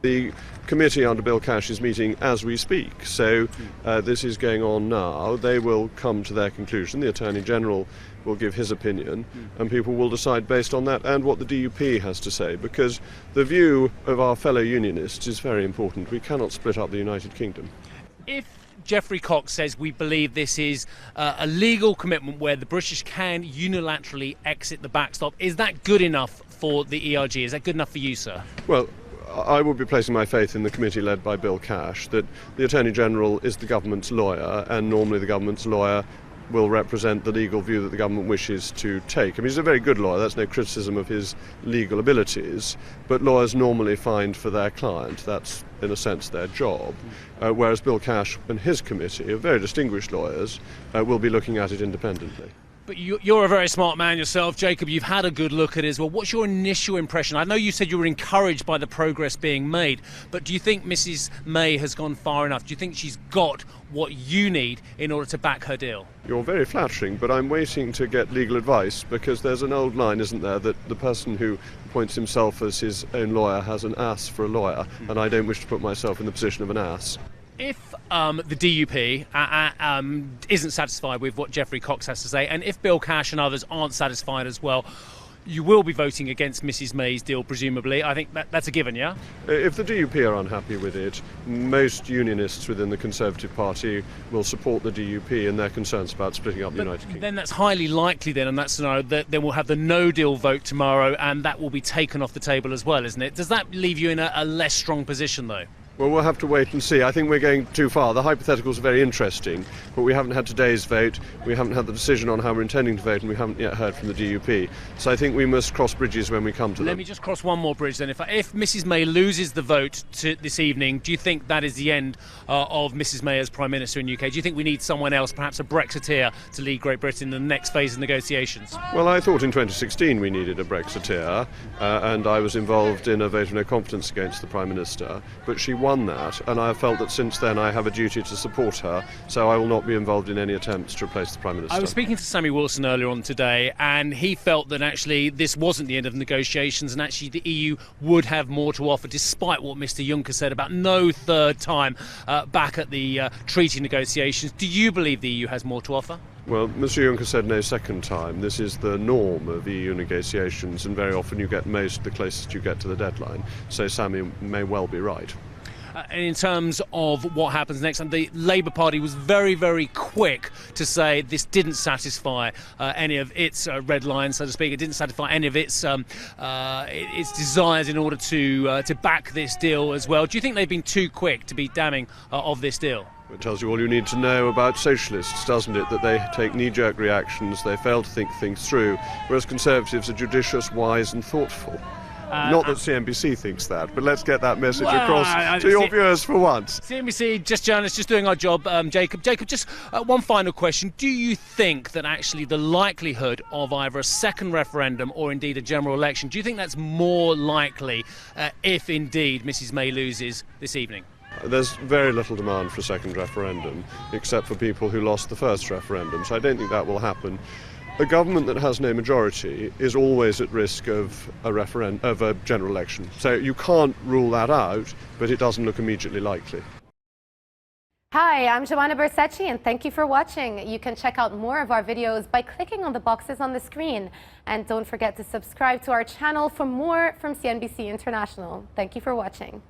The committee under Bill Cash is meeting as we speak, so this is going on now. They will come to their conclusion. The Attorney General will give his opinion, and people will decide based on that and what the DUP has to say, because the view of our fellow Unionists is very important. We cannot split up the United Kingdom. If Geoffrey Cox says we believe this is a legal commitment where the British can unilaterally exit the backstop, is that good enough for the ERG? Is that good enough for you, sir? Well, I would be placing my faith in the committee led by Bill Cash, that the Attorney General is the government's lawyer, and normally the government's lawyer will represent the legal view that the government wishes to take. I mean, he's a very good lawyer, that's no criticism of his legal abilities, but lawyers normally find for their client. That's, in a sense, their job. Whereas Bill Cash and his committee of very distinguished lawyers will be looking at it independently. But you're a very smart man yourself, Jacob. You've had a good look at it as well. What's your initial impression? I know you said you were encouraged by the progress being made, but do you think Mrs May has gone far enough? Do you think she's got what you need in order to back her deal? You're very flattering, but I'm waiting to get legal advice, because there's an old line, isn't there, that the person who appoints himself as his own lawyer has an ass for a lawyer, and I don't wish to put myself in the position of an ass. If the DUP isn't satisfied with what Geoffrey Cox has to say, and if Bill Cash and others aren't satisfied as well, you will be voting against Mrs May's deal, presumably. I think that's a given, yeah? If the DUP are unhappy with it, most Unionists within the Conservative Party will support the DUP in their concerns about splitting up the United Kingdom. Then that's highly likely then in that scenario that then we'll have the no-deal vote tomorrow, and that will be taken off the table as well, isn't it? Does that leave you in a less strong position, though? Well, we'll have to wait and see. I think we're going too far. The hypotheticals are very interesting, but we haven't had today's vote, we haven't had the decision on how we're intending to vote, and we haven't yet heard from the DUP. So I think we must cross bridges when we come to them. Let me just cross one more bridge then. If Mrs May loses the vote this evening, do you think that is the end of Mrs May as Prime Minister in the UK? Do you think we need someone else, perhaps a Brexiteer, to lead Great Britain in the next phase of negotiations? Well, I thought in 2016 we needed a Brexiteer, and I was involved in a vote of no confidence against the Prime Minister, but she won that, and I have felt that since then I have a duty to support her, so I will not be involved in any attempts to replace the Prime Minister. I was speaking to Sammy Wilson earlier on today, and he felt that actually this wasn't the end of negotiations, and actually the EU would have more to offer, despite what Mr Juncker said about no third time back at the treaty negotiations. Do you believe the EU has more to offer? Well, Mr Juncker said no second time. This is the norm of EU negotiations, and very often you get most the closest you get to the deadline, so Sammy may well be right. In terms of what happens next, and the Labour Party was very, very quick to say this didn't satisfy any of its red lines, so to speak. It didn't satisfy any of its desires in order to back this deal as well. Do you think they've been too quick to be damning of this deal? It tells you all you need to know about socialists, doesn't it? That they take knee-jerk reactions, they fail to think things through, whereas Conservatives are judicious, wise and thoughtful. Not that CNBC thinks that, but let's get that message across to your viewers for once. CNBC, just journalists, just doing our job. Jacob, just one final question. Do you think that actually the likelihood of either a second referendum or indeed a general election, do you think that's more likely if indeed Mrs May loses this evening? There's very little demand for a second referendum, except for people who lost the first referendum, so I don't think that will happen. A government that has no majority is always at risk of a general election. So you can't rule that out, but it doesn't look immediately likely. Hi, I'm Joanna Bersecci, and thank you for watching. You can check out more of our videos by clicking on the boxes on the screen. And don't forget to subscribe to our channel for more from CNBC International. Thank you for watching.